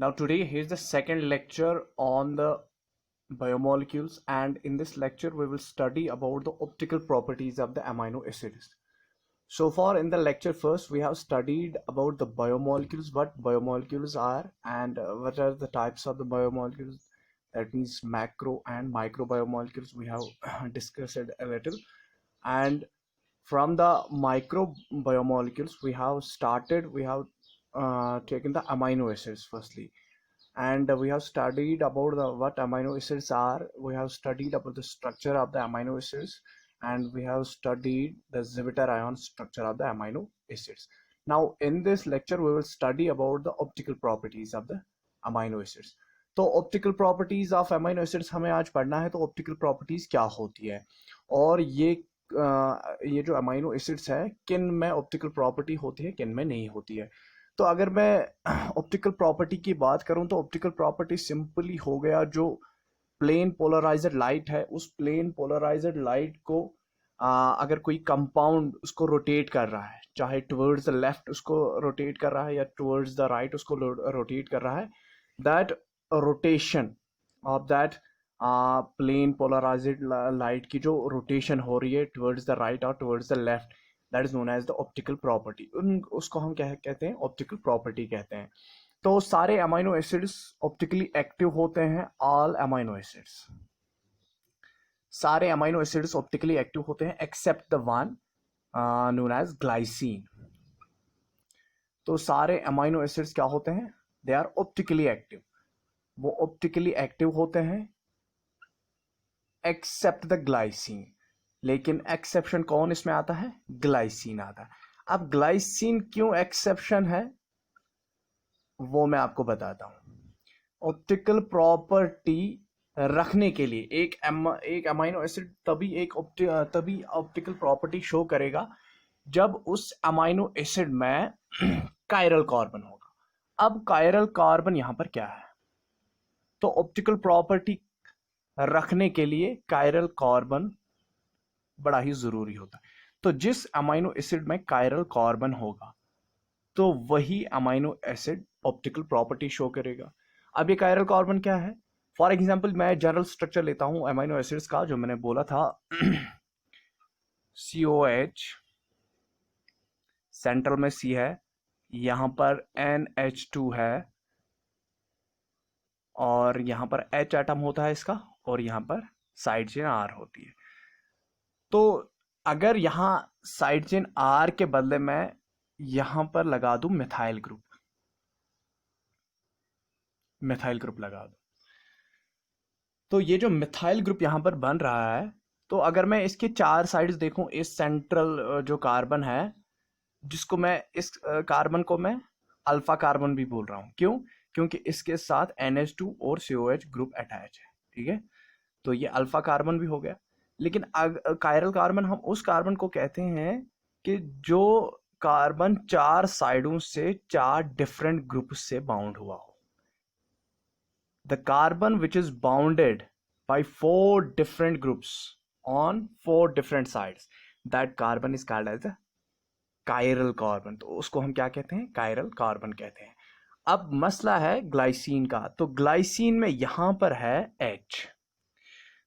Now today here's the second lecture on the biomolecules, and in this lecture we will study about the optical properties of the amino acids. So far in the lecture first we have studied about the biomolecules, what biomolecules are, and what are the types of the biomolecules. That means macro and micro biomolecules we have discussed it a little. And from the micro biomolecules we have taken the amino acids firstly, and we have studied about what amino acids are. We have studied about the structure of the amino acids, and we have studied the zwitter ion structure of the amino acids. Now in this lecture we will study about the optical properties of the amino acids. तो optical properties of amino acids हमें आज पढ़ना है। तो optical properties क्या होती है, और ये जो अमीनो एसिड्स है किन में ऑप्टिकल प्रॉपर्टी होती है, किन में नहीं होती है। तो अगर मैं ऑप्टिकल प्रॉपर्टी की बात करूं तो ऑप्टिकल प्रॉपर्टी सिंपली हो गया, जो प्लेन पोलराइज्ड लाइट है उस प्लेन पोलराइज्ड लाइट को अगर कोई कंपाउंड उसको रोटेट कर रहा है, चाहे टुवर्ड्स द लेफ्ट उसको रोटेट कर रहा है या टुवर्ड्स द राइट उसको रोटेट कर रहा है, that rotation of that plane polarised light की जो रोटेशन हो रही है टुवर्ड्स द राइट और towards the left, that is known as the optical property. उसको हम क्या कहते हैं, ऑप्टिकल प्रॉपर्टी कहते हैं। तो सारे अमीनो एसिड्स ऑप्टिकली एक्टिव होते हैं। ऑल अमीनो एसिड्स, सारे अमीनो एसिड्स ऑप्टिकली एक्टिव होते हैं except the one known as glycine. तो सारे अमीनो एसिड्स क्या होते हैं, दे आर ऑप्टिकली एक्टिव, वो ऑप्टिकली एक्टिव होते हैं एक्सेप्ट द ग्लाइसिन। लेकिन एक्सेप्शन कौन इसमें आता है, ग्लाइसिन आता है। अब ग्लाइसिन क्यों एक्सेप्शन है वो मैं आपको बताता हूं। ऑप्टिकल प्रॉपर्टी रखने के लिए एक अमीनो एसिड तभी ऑप्टिकल प्रॉपर्टी शो करेगा जब उस अमीनो एसिड में कायरल कार्बन होगा। अब कायरल कार्बन यहां पर क्या है, तो ऑप्टिकल प्रॉपर्टी रखने के लिए कायरल कार्बन बड़ा ही जरूरी होता है। तो जिस अमीनो एसिड में कायरल कार्बन होगा तो वही amino acid optical property show करेगा। अब ये कायरल कार्बन क्या है, फॉर एग्जांपल मैं जनरल स्ट्रक्चर लेता हूं अमीनो एसिड्स का, जो मैंने बोला था COH, सेंट्रल में C है, यहां पर NH2 है, और यहां पर H एटम होता है इसका, और यहां पर साइड चेन R होती है। तो अगर यहां साइड चेन R के बदले में यहां पर लगा दूं मिथाइल ग्रुप लगा दूं, तो ये जो मिथाइल ग्रुप यहां पर बन रहा है, तो अगर मैं इसके चार साइड्स देखूं, इस सेंट्रल जो कार्बन है, जिसको मैं इस कार्बन को मैं अल्फा कार्बन भी बोल रहा हूं, क्यों, क्योंकि इसके साथ NH2 और COH ग्रुप अटैच है, ठीक है। तो ये अल्फा कार्बन भी हो गया। लेकिन कायरल कार्बन हम उस कार्बन को कहते हैं कि जो कार्बन चार साइडों से चार डिफरेंट ग्रुप से बाउंड हुआ हो। The carbon which is bounded by 4 different groups on 4 different sides, that carbon is called as the chiral carbon। तो उसको हम क्या कहते हैं, chiral carbon कहते हैं। अब मसला है ग्लाइसिन का। तो ग्लाइसिन में यहां पर है H,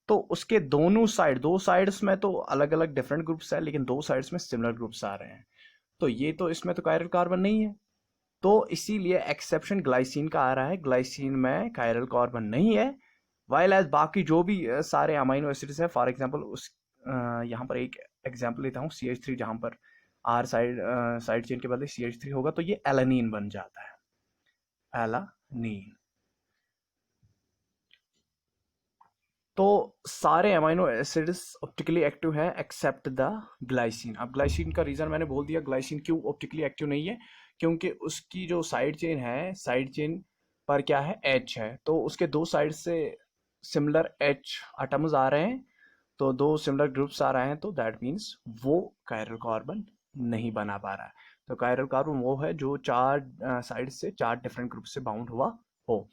तो उसके दोनों साइड, दो साइड्स में तो अलग अलग डिफरेंट ग्रुप्स है, लेकिन दो साइड्स में सिमिलर ग्रुप्स आ रहे हैं। तो ये तो इसमें तो कायरल कार्बन नहीं है, तो इसीलिए एक्सेप्शन ग्लाइसिन का आ रहा है। ग्लाइसिन में कायरल कार्बन नहीं है, वाइल एज बाकी जो भी सारे अमीनो एसिड्स है, फॉर एग्जांपल उस यहाँ पर एक एग्जांपल लेता हूँ CH3, जहां पर R साइड चेन के बदले CH3 होगा, तो ये एलानीन बन जाता है, एलानीन। तो सारे अमीनो एसिड्स ऑप्टिकली एक्टिव है एक्सेप्ट द ग्लाइसिन। अब ग्लाइसिन का रीजन मैंने बोल दिया, ग्लाइसिन क्यों ऑप्टिकली एक्टिव नहीं है, क्योंकि उसकी जो साइड चेन है, साइड चेन पर क्या है, H है, तो उसके दो साइड से सिमिलर H एटम्स आ रहे हैं, तो दो सिमिलर ग्रुप्स आ रहे हैं, तो दैट मीन्स वो कायरल कार्बन नहीं बना पा रहा है। तो कायरल कार्बन वो है जो चार साइड से चार डिफरेंट ग्रुप से बाउंड हुआ हो।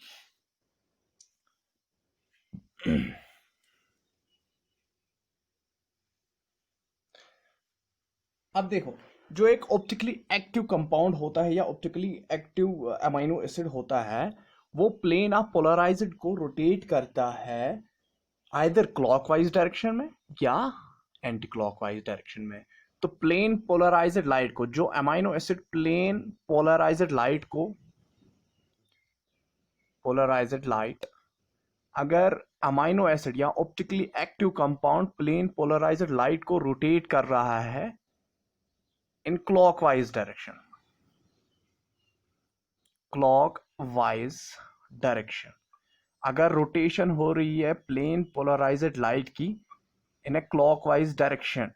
अब देखो, जो एक ऑप्टिकली एक्टिव कंपाउंड होता है या ऑप्टिकली एक्टिव अमीनो एसिड होता है, वो प्लेन ऑफ पोलराइज्ड को रोटेट करता है आइदर क्लॉकवाइज डायरेक्शन में या एंटी क्लॉकवाइज डायरेक्शन में। तो प्लेन पोलराइज्ड लाइट को, जो amino acid plane polarised light को, पोलराइज्ड लाइट अगर अमाइनो एसिड या optically active compound plane polarised light को रोटेट कर रहा है in clockwise direction, clockwise direction, अगर रोटेशन हो रही है प्लेन पोलराइज्ड लाइट की इन ए क्लॉकवाइज डायरेक्शन,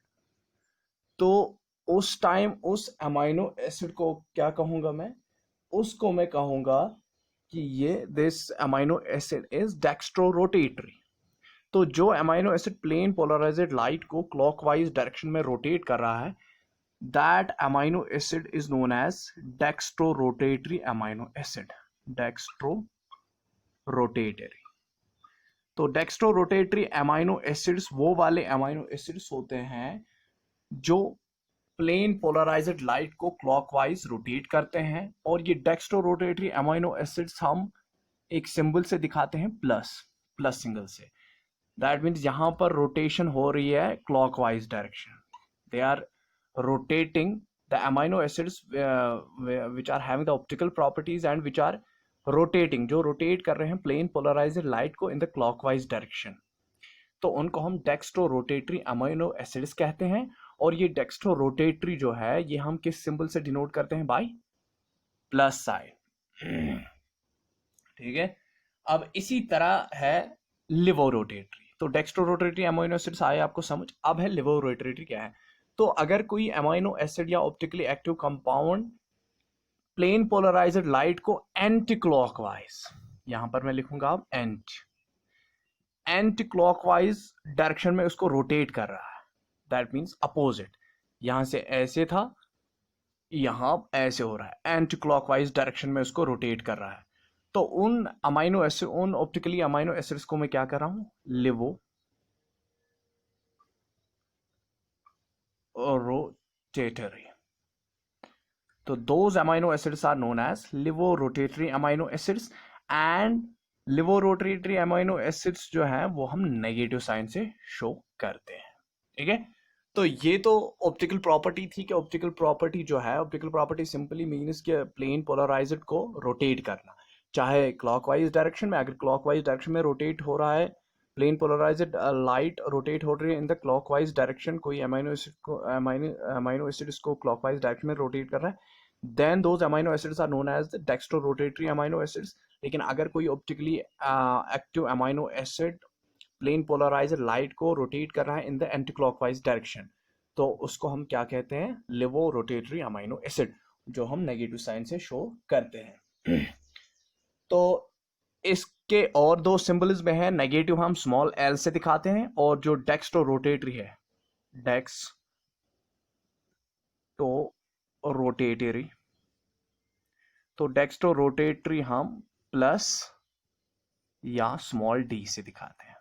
तो उस टाइम उस अमाइनो एसिड को क्या कहूंगा मैं, उसको मैं कहूंगा कि ये this amino acid is dextrorotatory. तो जो amino acid plane polarised light को क्लॉकवाइज डायरेक्शन में रोटेट कर रहा है, that amino acid is known as dextrorotatory amino acid, dextrorotatory. तो डेक्स्ट्रो रोटेटरी अमाइनो एसिड्स वो वाले अमाइनो एसिड्स होते हैं जो प्लेन पोलराइज्ड लाइट को क्लॉकवाइज रोटेट करते हैं, और ये डेक्स्ट्रो रोटेटरी अमाइनो एसिड्स हम एक सिंबल से दिखाते हैं, प्लस, प्लस सिंगल से। दैट मीन्स यहां पर रोटेशन हो रही है clockwise direction, they are rotating the amino acids which are having the optical properties and which are rotating, जो रोटेट कर रहे हैं प्लेन पोलराइज्ड लाइट को इन द क्लॉकवाइज डायरेक्शन, तो उनको हम डेक्स्ट्रो रोटेटरी अमाइनो एसिड्स कहते हैं। और ये डेक्स्ट्रो रोटेटरी जो है ये हम किस सिंबल से डिनोट करते हैं, बाय प्लस साइन, ठीक है। अब इसी तरह है लिवो रोटेटरी। तो डेक्स्ट्रो रोटेटरी अमाइनो एसिड्स आए आपको समझ। अब है लिवो रोटेटरी क्या है। तो अगर कोई अमाइनो एसिड या optically active compound plane polarised light को एंटी क्लॉकवाइज, यहां पर मैं लिखूंगा अब एंटी क्लॉकवाइज डायरेक्शन में उसको रोटेट कर रहा है, दैट मीन्स अपोजिट, यहां से ऐसे था यहां ऐसे हो रहा है, एंटी क्लॉकवाइज डायरेक्शन में उसको रोटेट कर रहा है, तो उन अमाइनो एसिड, उन ऑप्टिकली अमाइनो एसिड्स को मैं क्या कर रहा हूं, लिवो रोटेटरी। तो those amino acids are known as livorotatory amino acids, and livorotatory amino acids जो है वो हम नेगेटिव साइन से शो करते हैं, ठीक है। तो ये तो ऑप्टिकल प्रॉपर्टी थी कि ऑप्टिकल प्रॉपर्टी जो है, ऑप्टिकल प्रॉपर्टी सिंपली मीन्स कि प्लेन पोलराइज्ड को रोटेट करना, चाहे क्लॉकवाइज डायरेक्शन में, अगर क्लॉकवाइज डायरेक्शन में रोटेट हो रहा है प्लेन पोलराइज्ड लाइट, रोटेट हो रही है इन द क्लॉकवाइज डायरेक्शन, कोई अमाइनो एसिड को, अमाइनो एसिड्स को क्लॉकवाइज डायरेक्शन में रोटेट कर रहा है, then those amino acids are known as the dextrorotatory amino acids. लेकिन अगर कोई optically active amino acid plane polarised light को रोटेट कर रहा है in the anticlockwise direction, तो उसको हम क्या कहते हैं, लिवो रोटेटरी अमाइनो एसिड, जो हम नेगेटिव साइन से शो करते हैं। तो इसके और दो सिंबल्स में है, नेगेटिव हम स्मॉल एल से दिखाते हैं, और जो डेक्स्ट्रो रोटेटरी है, डेक्स्ट्रो रोटेटरी, तो डेक्स्ट्रो रोटेटरी हम प्लस या स्मॉल डी से दिखाते हैं,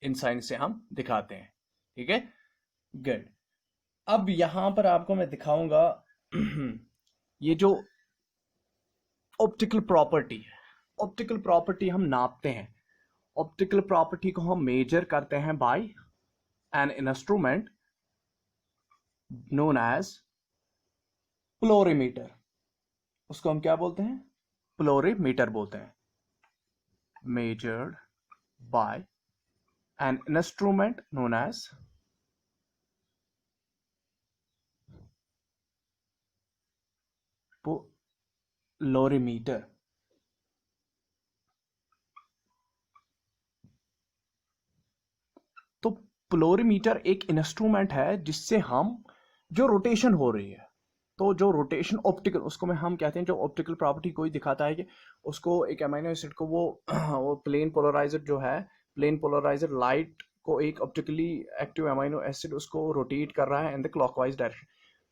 इन साइन से हम दिखाते हैं, ठीक है, गुड। अब यहां पर आपको मैं दिखाऊंगा ये जो ऑप्टिकल प्रॉपर्टी है, ऑप्टिकल प्रॉपर्टी हम नापते हैं, ऑप्टिकल प्रॉपर्टी को हम मेजर करते हैं by an instrument known as polarimeter, उसको हम क्या बोलते हैं, प्लोरीमीटर बोलते हैं, measured by an instrument known as polarimeter. तो प्लोरीमीटर एक इंस्ट्रूमेंट है जिससे हम, जो रोटेशन हो रही है, तो जो रोटेशन ऑप्टिकल, उसको में हम कहते हैं, जो ऑप्टिकल प्रॉपर्टी कोई दिखाता है कि उसको एक अमीनो एसिड को वो प्लेन पोलराइज्ड जो है, प्लेन पोलराइज्ड लाइट को एक ऑप्टिकली एक्टिव अमीनो एसिड उसको रोटेट कर रहा है इन द क्लॉकवाइज डायरेक्शन,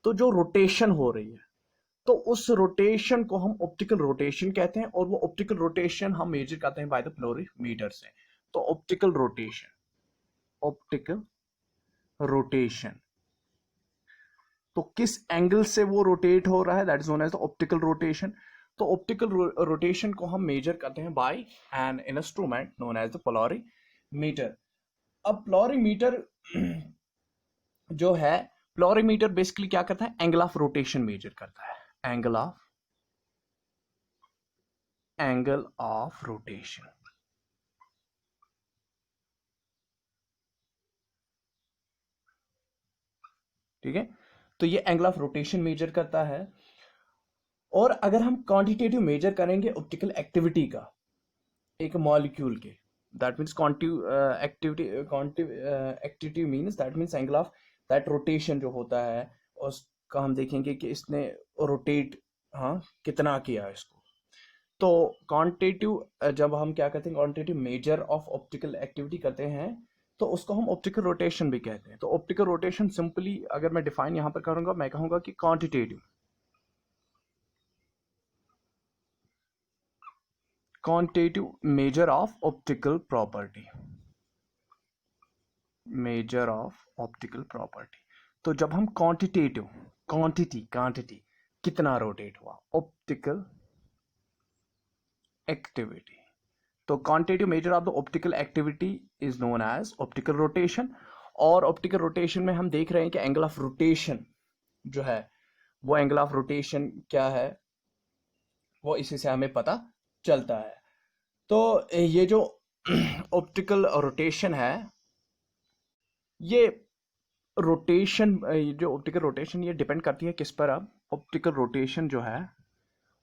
तो जो रोटेशन हो रही है, तो उस रोटेशन को हम ऑप्टिकल रोटेशन कहते हैं, और वो ऑप्टिकल रोटेशन हम मेजर करते हैं बाय द प्लोरीमीटर से। तो ऑप्टिकल रोटेशन, ऑप्टिकल रोटेशन, तो किस एंगल से वो रोटेट हो रहा है, that is known as the optical rotation. तो ऑप्टिकल रोटेशन को हम मेजर करते हैं by an instrument known as the polarimeter. अब पोलरीमीटर जो है, पोलरीमीटर बेसिकली क्या करता है, एंगल ऑफ रोटेशन मेजर करता है, एंगल ऑफ रोटेशन। ठीक है, तो ये एंगल ऑफ रोटेशन मेजर करता है। और अगर हम क्वांटिटेटिव मेजर करेंगे ऑप्टिकल एक्टिविटी का एक मॉलिक्यूल के, that means activity means that means angle of that rotation जो होता है उसका हम देखेंगे कि इसने रोटेट कितना किया इसको। तो क्वांटिटेटिव जब हम क्या कहते हैं, quantitative measure of optical activity करते हैं तो उसको हम ऑप्टिकल रोटेशन भी कहते हैं। तो ऑप्टिकल रोटेशन सिंपली अगर मैं डिफाइन यहां पर करूंगा, मैं कहूंगा कि quantitative measure of optical property, measure of optical property. तो जब हम क्वांटिटेटिव, क्वांटिटी कितना रोटेट हुआ, ऑप्टिकल एक्टिविटी, तो quantitative measure of the optical activity is known as optical rotation. और ऑप्टिकल रोटेशन में हम देख रहे हैं कि एंगल ऑफ रोटेशन जो है, वो एंगल ऑफ रोटेशन क्या है, वो इसी से हमें पता चलता है। तो ये जो ऑप्टिकल रोटेशन है, ये रोटेशन, जो ऑप्टिकल रोटेशन ये डिपेंड करती है किस पर। अब ऑप्टिकल रोटेशन जो है,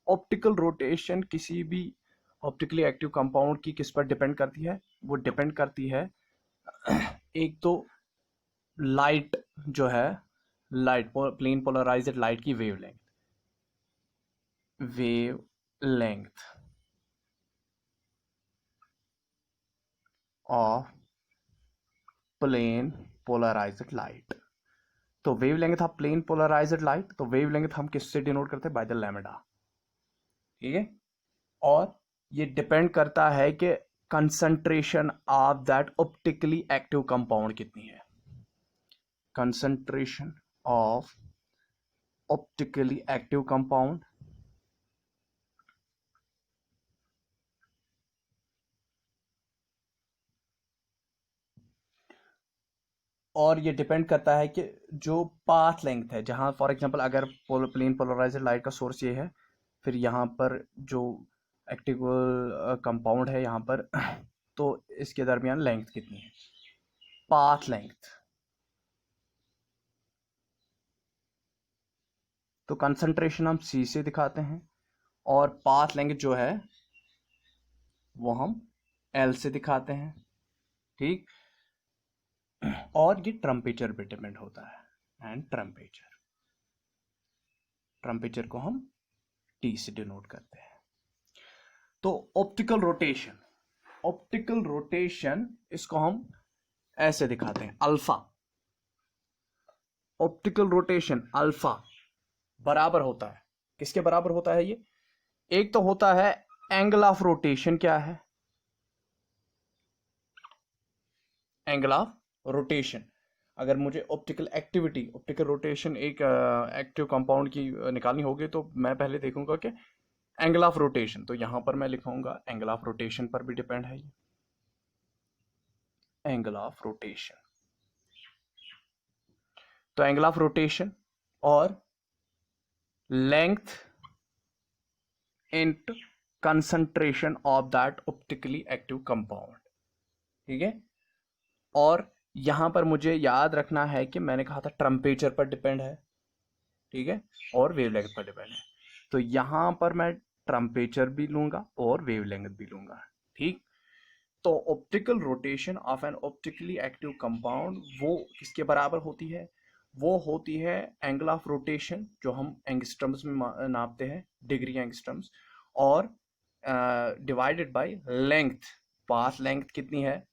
ऑप्टिकल रोटेशन किसी भी ऑप्टिकली एक्टिव कंपाउंड की किस पर डिपेंड करती है, वो डिपेंड करती है एक तो लाइट जो है, लाइट प्लेन पोलराइज्ड लाइट की wavelength of plane polarised light. तो wavelength of plane polarised light, तो वेवलेंथ हम किससे डिनोट करते हैं, बाय द लैम्डा। ठीक है, और ये डिपेंड करता है कि concentration of that optically active compound कितनी है, concentration of optically active compound और ये डिपेंड करता है कि जो पाथ लेंथ है, जहां फॉर एग्जांपल अगर प्लेन पोलराइज्ड लाइट का सोर्स ये है, फिर यहाँ पर जो एक्टिव कंपाउंड है यहाँ पर, तो इसके दरमियान लेंथ कितनी है, पाथ लेंथ। तो कंसंट्रेशन हम C से दिखाते हैं और पाथ लेंथ जो है वो हम L से दिखाते हैं। ठीक, और ये टेम्परेचर पे डिपेंड होता है, एंड टेम्परेचर को हम T से डिनोट करते हैं। तो ऑप्टिकल रोटेशन इसको हम ऐसे दिखाते हैं, अल्फा। ऑप्टिकल रोटेशन अल्फा बराबर होता है, किसके बराबर होता है ये, एक तो होता है एंगल ऑफ रोटेशन, क्या है एंगल ऑफ रोटेशन। अगर मुझे ऑप्टिकल रोटेशन एक एक्टिव कंपाउंड की निकालनी होगी तो मैं पहले देखूंगा कि एंगल ऑफ रोटेशन, तो यहां पर मैं लिखूंगा एंगल ऑफ रोटेशन पर भी डिपेंड है ये, एंगल ऑफ रोटेशन। तो एंगल ऑफ रोटेशन और length into concentration of that optically active compound. ठीक है, और यहां पर मुझे याद रखना है कि मैंने कहा था टेम्परेचर पर डिपेंड है, ठीक है, और वेवलेंथ पर डिपेंड है। तो यहां पर मैं टेम्परेचर भी लूंगा और वेवलेंथ भी लूंगा। ठीक, तो optical rotation of N optically active compound वो किसके बराबर होती है, वो होती है एंगल ऑफ रोटेशन, जो हम एंगस्ट्रम्स में नापते हैं, डिग्री एंगस्ट्रम्स, और divided by length, path length कितनी है,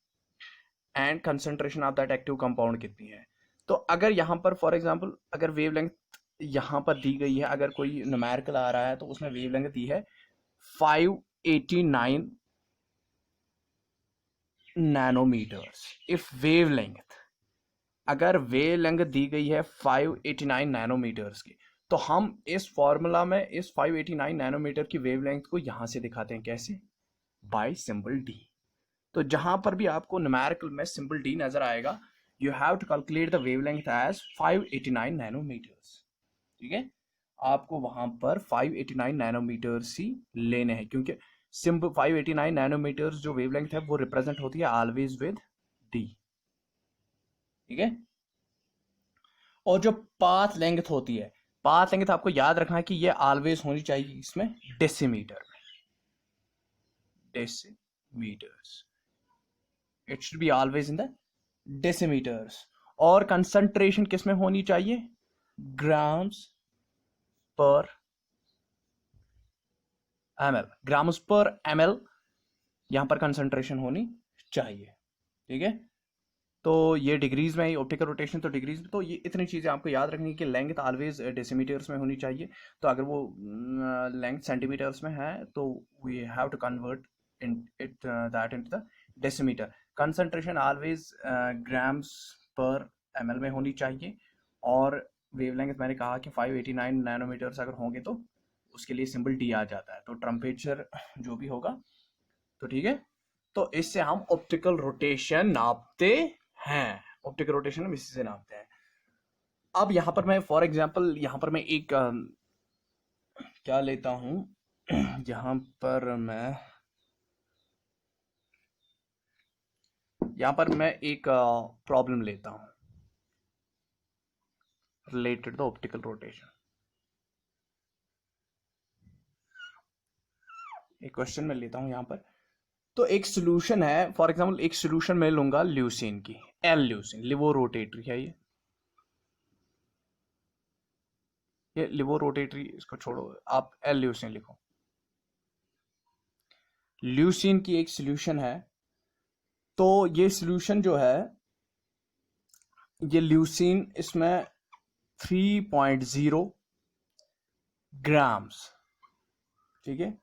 and concentration of that active compound कितनी है। तो अगर यहाँ पर फॉर एग्जांपल अगर वेवलेंथ यहाँ पर दी गई है, अगर कोई न्यूमेरिकल आ रहा है तो उसमें वेवलेंथ दी है 589 नैनोमीटर्स। इफ वेवलेंथ, अगर वेवलेंथ दी गई है 589 नैनोमीटर्स की, तो हम इस फॉर्मूला में इस 589 नैनोमीटर की वेवलेंथ को यहां से दिखाते हैं, कैसे? Bye symbol D. तो जहां पर भी आपको न्यूमेरिकल में सिंबल डी नजर आएगा, you have to calculate the wavelength as 589 nanometres. ठीक है, आपको वहां पर 589 नैनोमीटर्स ही लेने हैं, क्योंकि सिंपल 589 नैनोमीटर्स जो वेवलेंथ है वो रिप्रेजेंट होती है ऑलवेज विद डी। ठीक है, और जो पाथ लेंथ होती है, पाथ लेंथ आपको याद रखना है कि ये ऑलवेज होनी चाहिए इसमें डेसीमीटर में, decimeters, it should be always in the decimeters. और कंसंट्रेशन किस में होनी चाहिए? Grams per ml, grams per ml यहां पर कंसंट्रेशन होनी चाहिए। ठीक है, तो ये डिग्रीज में, ऑप्टिकल रोटेशन तो डिग्रीज में, तो ये इतनी चीजें आपको याद रखनी है कि लेंथ ऑलवेज डेसीमीटर्स में होनी चाहिए। तो अगर वो लेंथ सेंटीमीटर्स में है तो we have to convert that into the decimetre. Concentration always grams per ml में होनी चाहिए। और वेवलेंथ मैंने कहा कि 589 नैनोमीटर्स अगर होंगे तो उसके लिए सिंबल डी आ जाता है, तो टेम्परेचर जो भी होगा। तो ठीक है, तो इससे हम ऑप्टिकल रोटेशन नापते हैं, ऑप्टिकल रोटेशन हम इसी से नापते हैं। अब यहां पर मैं फॉर एग्जांपल यहां पर मैं एक क्या लेता हूं, यहां पर मैं एक प्रॉब्लम लेता हूं रिलेटेड टू ऑप्टिकल रोटेशन। एक क्वेश्चन मैं लेता हूं यहां पर। तो एक सोल्यूशन है, फॉर एग्जांपल एक सोल्यूशन मैं लूंगा ल्यूसीन की, एल ल्यूसीन, लिवो रोटेटरी है ये लिवो रोटेटरी, इसको छोड़ो, आप एल ल्यूसीन लिखो। ल्यूसीन की एक सोल्यूशन है, तो ये सोल्यूशन जो है, ये ल्यूसीन, इसमें 3.0 ग्राम्स, ठीक है,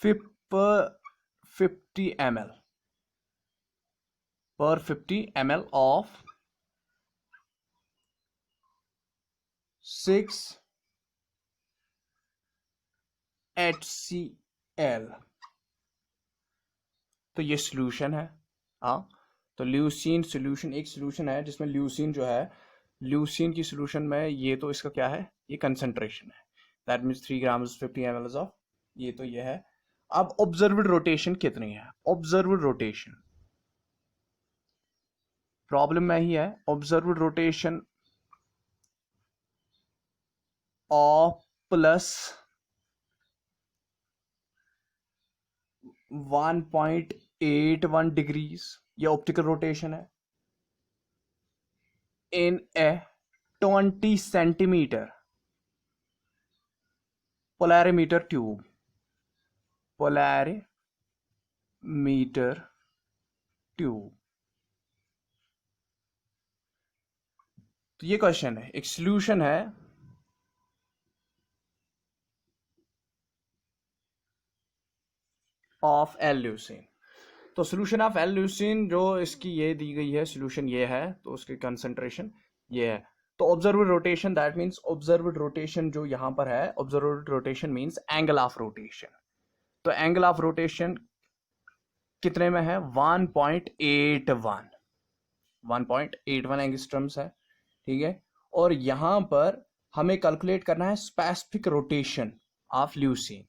50 ml पर 50 ml ऑफ 6 HCl। तो ये सोल्यूशन है। हाँ, तो ल्यूसीन सोल्यूशन एक सोल्यूशन है जिसमें ल्यूसीन जो है, ल्यूसीन की सोल्यूशन में ये तो इसका क्या है, ये कंसंट्रेशन है, that means 3 grams 50 ml of, ये तो ये है। अब ऑब्जर्व्ड रोटेशन कितनी है? ऑब्जर्व्ड रोटेशन प्रॉब्लम में ही है, observed rotation of plus 1.81 degrees, ये ऑप्टिकल रोटेशन है इन ए 20 centimetre polarimeter tube, polarimeter tube. तो ये क्वेश्चन है, एक सॉल्यूशन है ऑफ एल ल्यूसीन। तो सॉल्यूशन ऑफ एल ल्यूसीन जो इसकी ये दी गई है, सॉल्यूशन ये है, तो उसकी कंसंट्रेशन ये है। तो observed rotation, that means observed rotation जो यहां पर है, observed rotation means angle of rotation. तो एंगल ऑफ रोटेशन कितने में है? 1.81 एंगस्ट्रम्स है। ठीक है, और यहां पर हमें कैलकुलेट करना है स्पेसिफिक रोटेशन ऑफ ल्यूसीन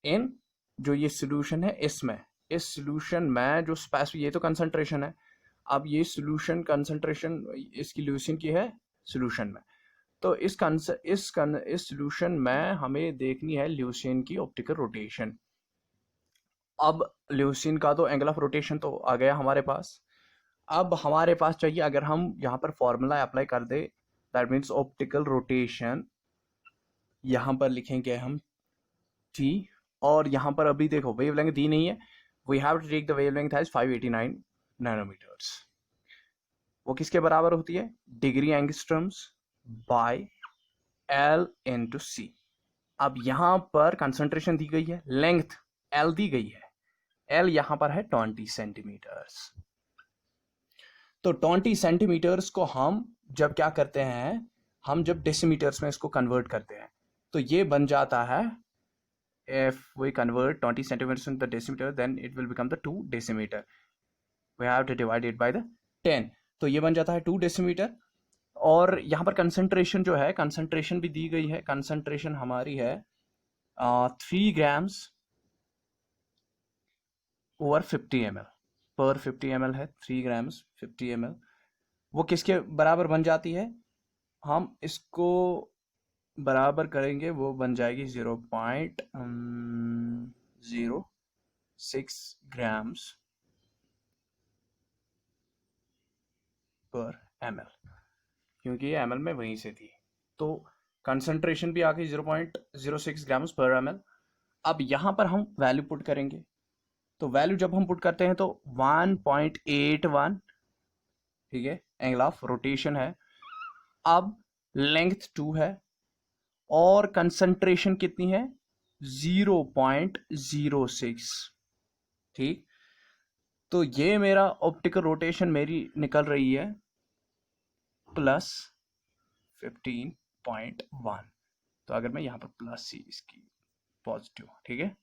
इन जो ये सॉल्यूशन है इसमें, इस सॉल्यूशन में जो स्पेसिफिक, ये तो कंसंट्रेशन है, अब ये सॉल्यूशन कंसंट्रेशन इसकी ल्यूसीन की है सॉल्यूशन में, तो इस सॉल्यूशन में हमें देखनी है ल्यूसीन की ऑप्टिकल रोटेशन। अब ल्यूसीन का तो एंगल ऑफ रोटेशन तो आ गया हमारे पास। अब हमारे पास चाहिए, अगर हम यहाँ पर फॉर्मूला अप्लाई कर दे, दैट मीन्स ऑप्टिकल रोटेशन, यहाँ पर लिखेंगे हम टी, और यहाँ पर अभी देखो वेवलेंथ दी नहीं है, we have to take the wavelength as 589 nanometres. वो किसके बराबर होती है? Degree angstroms by l into c. अब यहां पर कंसंट्रेशन दी गई है, लेंथ एल दी गई है, एल यहां पर है 20 सेंटीमीटर्स। तो 20 सेंटीमीटर्स को हम जब क्या करते हैं, हम जब डेसीमीटर्स में इसको कन्वर्ट करते हैं तो ये बन जाता है, if we convert 20 centimeters into the decimeter then it will become the 2 decimeter. We have to divide it by the 10. तो ये बन जाता है 2 डेसीमीटर। और यहाँ पर कंसंट्रेशन जो है, कंसंट्रेशन भी दी गई है, कंसंट्रेशन हमारी है 3 ग्राम्स ओवर 50 ml पर 50 ml है, 3 ग्राम्स 50 ml। वो किसके बराबर बन जाती है, हम इसको बराबर करेंगे, वो बन जाएगी 0.06 ग्राम्स पर ml, क्योंकि ये ml में वहीं से थी। तो कंसंट्रेशन भी आ गई 0.06 ग्राम्स पर ml। अब यहाँ पर हम वैल्यू पुट करेंगे, तो वैल्यू जब हम पुट करते हैं तो 1.81, ठीक है, एंगल ऑफ रोटेशन है। अब लेंथ 2 है और कंसंट्रेशन कितनी है 0.06, ठीक। तो ये मेरा ऑप्टिकल रोटेशन मेरी निकल रही है प्लस 15.1। तो अगर मैं यहाँ पर प्लस सी इसकी पॉजिटिव, ठीक है,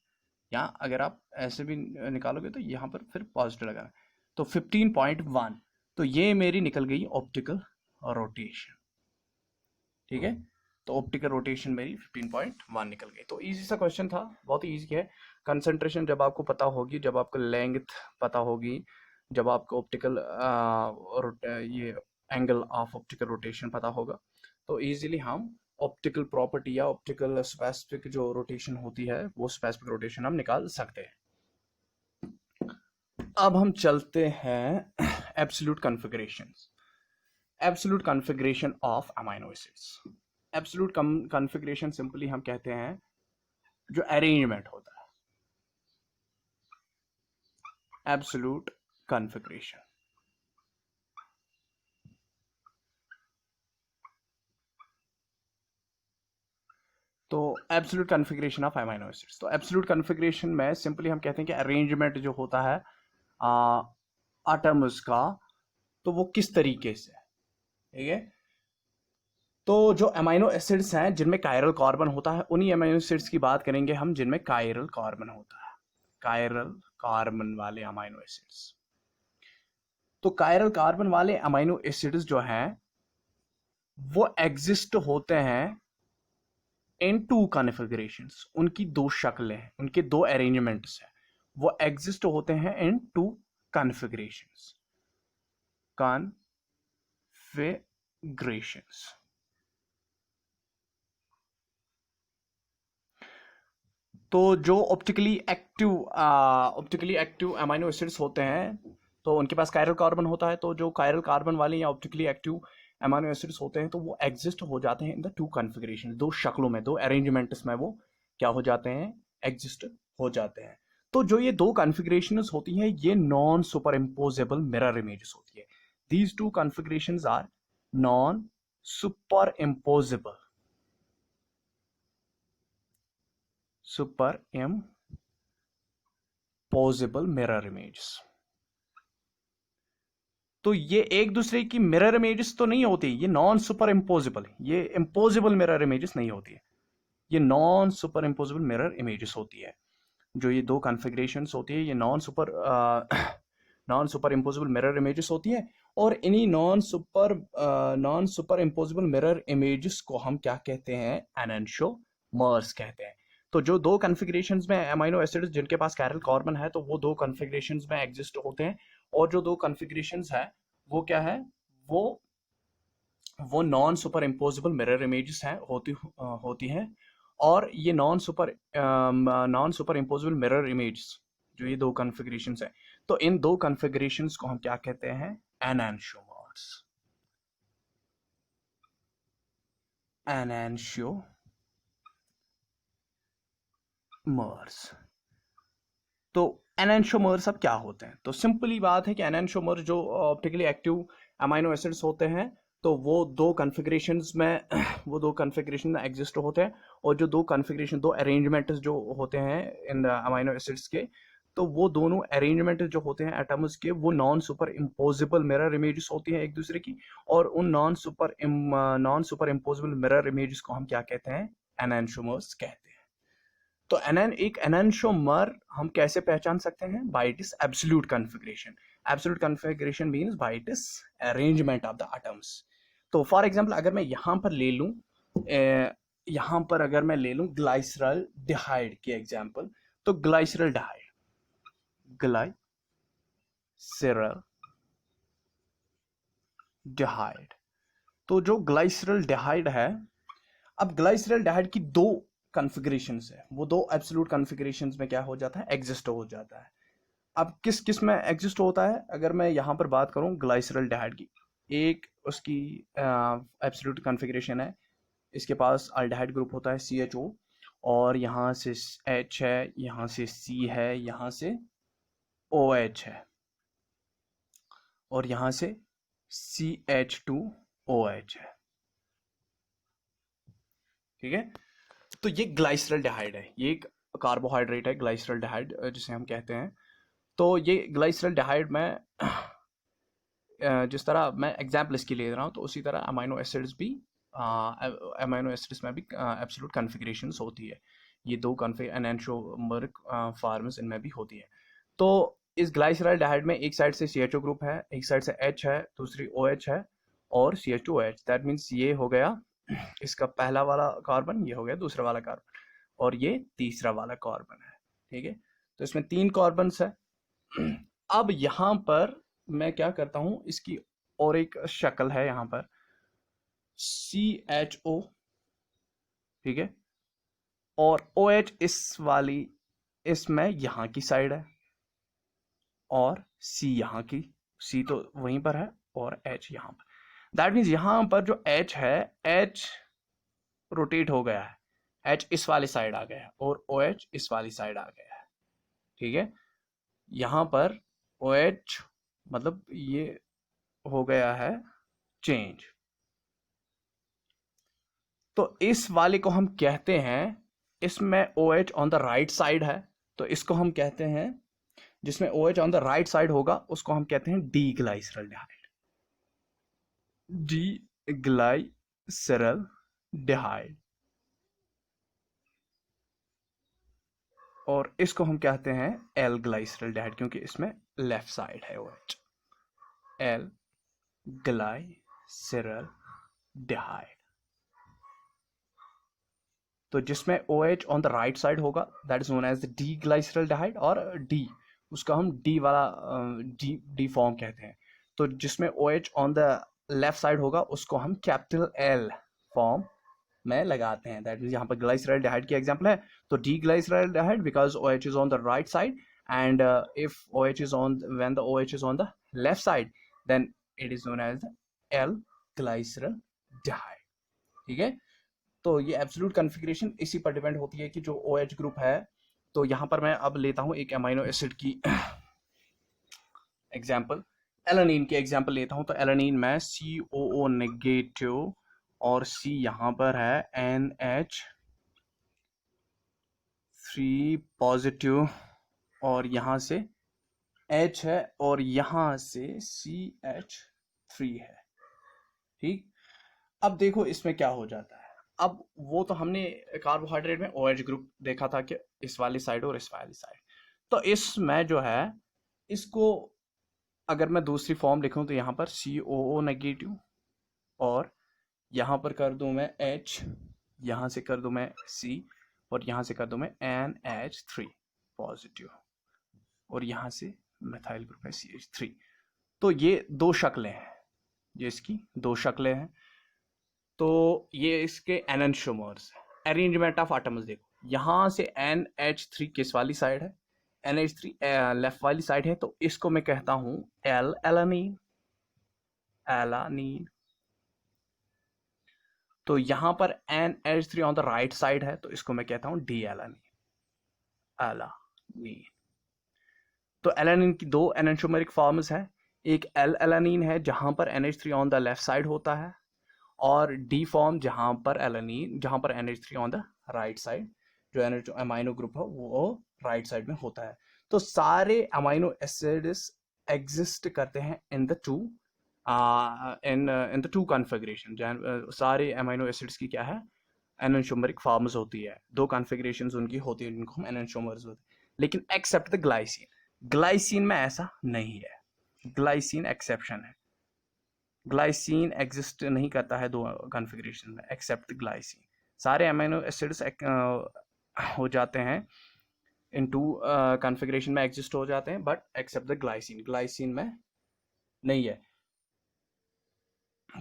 यहाँ अगर आप ऐसे भी निकालोगे तो यहाँ पर फिर पॉजिटिव लगाना, तो 15.1। तो ये मेरी निकल गई ऑप्टिकल रोटेशन, ठीक है। तो ऑप्टिकल रोटेशन मेरी 15.1 निकल गई। तो इजी सा क्वेश्चन था, बहुत ही इजी है। कंसंट्रेशन जब आपको पता होगी, जब आपको लेंथ पता होगी, जब आपको ऑप्टिकल ये एंगल ऑफ ऑप्टिकल रोटेशन पता होगा, तो इजीली हम ऑप्टिकल प्रॉपर्टी या ऑप्टिकल स्पेसिफिक जो रोटेशन होती है वो स्पेसिफिक रोटेशन हम निकाल सकते हैं। अब हम चलते हैं absolute configurations, absolute configuration of amino acids. Absolute configuration simply हम कहते हैं जो अरेंजमेंट होता है, एब्सोल्यूट कॉन्फ़िगरेशन। तो absolute configuration of amino acids, तो एब्सोल्यूट कॉन्फ़िगरेशन में सिंपली हम कहते हैं कि अरेंजमेंट जो होता है एटम्स का, तो वो किस तरीके से, ठीक है। तो जो अमीनो एसिड्स हैं जिनमें कायरल कार्बन होता है, उन्हीं अमीनो एसिड्स की बात करेंगे हम जिनमें कायरल कार्बन होता है, कायरल कार्बन वाले अमीनो एसिड्स। तो कायरल कार्बन वाले अमीनो एसिड्स जो हैं वो एग्जिस्ट होते हैं इन 2 कॉन्फ़िगरेशंस। उनकी 2 शक्लें हैं, उनके 2 अरेंजमेंट्स हैं, वो एग्जिस्ट होते हैं इन 2 कॉन्फ़िगरेशंस, कॉन्फ़िगरेशंस। तो जो ऑप्टिकली एक्टिव अमीनो एसिड्स होते हैं, तो उनके पास कायरल कार्बन होता है। तो जो कायरल कार्बन वाले या ऑप्टिकली एक्टिव अमीनो एसिड्स होते हैं, तो वो एग्जिस्ट हो जाते हैं इन द 2 कॉन्फ़िगरेशन, 2 शक्लों में, 2 अरेंजमेंट्स में वो क्या हो जाते हैं, एग्जिस्ट हो जाते हैं। तो जो ये 2 कॉन्फ़िगरेशंस होती हैं, ये non superimposable mirror images होती है। These 2 configurations are non superimposable mirror images. तो ये एक दूसरे की मिरर इमेजेस तो नहीं होती, ये नॉन सुपर इम्पोजेबल, ये इम्पोजेबल मिरर इमेजेस नहीं होती है, ये non superimposable mirror images होती है। जो ये 2 कॉन्फ़िगरेशंस होती है, ये non superimposable mirror images होती है। और इन्हीं non superimposable mirror images को हम क्या कहते हैं, एनेंटियोमर्स कहते हैं। तो जो 2 कॉन्फ़िगरेशंस में अमीनो एसिड्स जिनके पास कायरल कार्बन है, तो वो 2 कॉन्फ़िगरेशंस में एग्जिस्ट होते हैं। और जो 2 कॉन्फ़िगरेशंस है वो क्या है, वो non superimposable mirror images हैं, होती हैं। और ये non superimposable mirror images, जो ये 2 कॉन्फ़िगरेशंस हैं, तो इन 2 कॉन्फ़िगरेशंस को हम क्या कहते हैं, एनेंटियोमर्स, एनेंटियोमर्स। तो एनेंटियोमर्स अब क्या होते हैं, तो सिंपली बात है कि एनेंटियोमर्स जो ऑप्टिकली एक्टिव अमीनो एसिड्स होते हैं, तो वो 2 कॉन्फ़िगरेशंस में एग्जिस्ट होते हैं। और जो 2 कॉन्फ़िगरेशन, 2 अरेंजमेंट्स जो होते हैं इन अमीनो एसिड्स के, तो वो दोनों अरेंजमेंट जो होते हैं एटम्स के, वो non super imposable mirror images होती हैं एक दूसरे की, और उन non super imposable mirror images को हम क्या कहते हैं, एनेंटियोमर्स कहते हैं। तो एक एनेंटियोमर हम कैसे पहचान सकते हैं, bye it's absolute configuration. Absolute configuration means by it's arrangement of the atoms. तो फॉर एग्जांपल अगर मैं यहाँ पर ले लूँ, यहाँ पर अगर मैं ले लूँ ग्लाइसरल डिहाइड की एग्जांपल, तो ग्लाइसरल डिहाइड, तो जो ग्लाइसरल डिहाइड है, अब ग्लाइसरल डिहाइड की दो कॉन्फ़िगरेशंस है, वो दो एब्सोल्यूट कॉन्फ़िगरेशंस में क्या हो जाता है, एग्जिस्ट हो जाता है। अब किस किस में एग्जिस्ट होता है, अगर मैं यहाँ पर बात करूँ ग्लाइसरल डिहाइड की, एक उसकी एब्सोल्यूट कॉन्फ़िगरेशन है, इसके पास अल्डिहाइड ग्रुप होता है CHO, और यहाँ से H है, यहाँ से C है, यहाँ से OH है, और यहाँ से CH2OH है। ठीक है, तो ये ग्लाइसरल डिहाइड है, ये एक कार्बोहाइड्रेट है ग्लाइसरल डिहाइड जिसे हम कहते हैं। तो ये ग्लाइसरल डिहाइड में जिस तरह मैं एग्जाम्पल इसकी ले रहा हूँ, तो उसी तरह अमाइनो एसिड्स में भी एब्सोल्यूट कॉन्फ़िगरेशंस होती है। ये दो एनेंटियोमरिक फॉर्म्स इनमें भी होती है। तो इस ग्लाइसरल डिहाइड में एक साइड से CHO ग्रुप है, एक साइड से H है, दूसरी OH है, और CH2OH। दैट मीन्स ये हो गया इसका पहला वाला कार्बन, ये हो गया दूसरा वाला कार्बन, और ये तीसरा वाला कार्बन है। ठीक है, तो इसमें 3 कार्बन्स है। अब यहाँ पर मैं क्या करता हूँ, इसकी और एक शक्ल है यहाँ पर CHO, ठीक है, और OH इसमें यहाँ की साइड है, और C यहाँ की, C तो वहीं पर है, और H यहाँ पर। दैट मीन्स यहाँ पर जो H है, H रोटेट हो गया है, H इस वाली साइड आ गया है, और OH इस वाली साइड आ गया है। ठीक है, यहाँ पर OH मतलब ये हो गया है चेंज। तो इस वाले को हम कहते हैं, इसमें OH on the right side है, तो इसको हम कहते हैं, जिसमें OH on the right side होगा उसको हम कहते हैं डी ग्लाइसरल डिहाइड। डी ग्लाइसरल डिहाइड, और इसको हम कहते हैं एल ग्लाइसरल डिहाइड, क्योंकि इसमें लेफ्ट साइड है OH। एल ग्लाइसरल डिहाइड, तो जिसमें OH on the right side होगा that is known as the D glyceraldehyde, और डी उसका हम डी वाला डी फॉर्म कहते हैं। तो जिसमें OH on the left side होगा उसको हम कैपिटल L फॉर्म में लगाते हैं। दैट मीन्स यहाँ पर ग्लाइसरल डिहाइड की एग्जांपल है, तो D glyceraldehyde because OH is on the right side, and if OH is on when the OH is on the left side, then it is known as the L glyceraldehyde. ठीक है, तो ये absolute configuration इसी पर depend होती है कि जो OH ग्रुप है। तो यहाँ पर मैं अब लेता हूँ एक अमाइनो एसिड की एग्जाम्पल, एलानीन की एग्जाम्पल लेता हूँ। तो एलानीन में COO नेगेटिव, और C यहाँ पर है NH3 पॉजिटिव, और यहाँ से H है, और यहाँ से CH3 है। ठीक, अब देखो इसमें क्या हो जाता है। अब वो तो हमने कार्बोहाइड्रेट में OH ग्रुप देखा था कि इस वाली साइड और इस वाली साइड, तो इसमें जो है, इसको अगर मैं दूसरी फॉर्म लिखूं तो यहाँ पर COO नेगेटिव, और यहाँ पर कर दूं मैं H, यहाँ से कर दूं मैं C, और यहाँ से कर दूं मैं NH3 पॉजिटिव, और यहाँ से मिथाइल ग्रुप है CH3। तो ये दो शक्लें हैं, ये इसकी दो शक्लें हैं। तो ये इसके एनेंटियोमर्स, अरेंजमेंट ऑफ एटम्स देखो, यहाँ से NH3 किस वाली साइड है, NH3 लेफ्ट वाली साइड है, तो इसको मैं कहता हूँ L एलानीन। तो यहाँ पर NH3 on the right side है, तो इसको मैं कहता हूँ D एलानीन। तो एलानीन की दो एनेंटियोमरिक फॉर्म्स है, एक L एलानीन है जहां पर NH3 on the left side होता है, और D फॉर्म जहां पर NH3 on the right side, जो अमाइनो ग्रुप है वो राइट साइड में होता है। तो सारे अमाइनो एसिड्स एग्जिस्ट करते हैं in the two in the two configuration. सारे अमाइनो एसिड्स की क्या है, एनोशोमरिक फॉर्म्स होती है, दो कॉन्फ़िगरेशंस उनकी होती है जिनको हम एनोशोमर्स होते हैं, लेकिन एक्सेप्ट द ग्लाइसिन। ग्लाइसिन में ऐसा नहीं है, ग्लाइसिन एक्सेप्शन है। ग्लाइसिन एग्जिस्ट नहीं करता है दो कॉन्फ़िगरेशन में एक्सेप्ट ग्लाइसिन। सारे अमीनो एसिड्स हो जाते हैं इन टू कॉन्फ़िगरेशन में एग्जिस्ट हो जाते हैं, but except the glycine, glycine में नहीं है,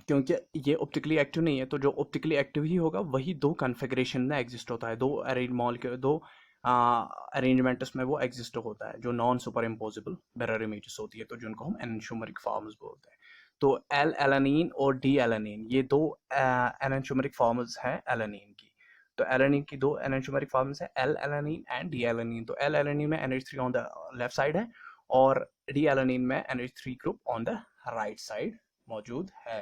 क्योंकि ये ऑप्टिकली एक्टिव नहीं है। तो जो ऑप्टिकली एक्टिव ही होगा वही दो कॉन्फ़िगरेशन में एग्जिस्ट होता है, दो अरेंज मॉल के दो अरेंजमेंट्स में वो एग्जिस्ट होता है, जो non super imposable mirror images होती है, तो जिनको हम एनेंशोमरिक फॉर्म्स बोलते हैं। तो एल एलानिन और डी एलानिन ये दो एनेंशोमरिक फॉर्म्स हैं एलानिन की। तो एलानिन की दो एनेंशोमरिक फॉर्म्स हैं, L alanine and D alanine. तो एल एलानिन में NH3 on the left side है और डी एलानिन में NH3 group on the right side मौजूद है।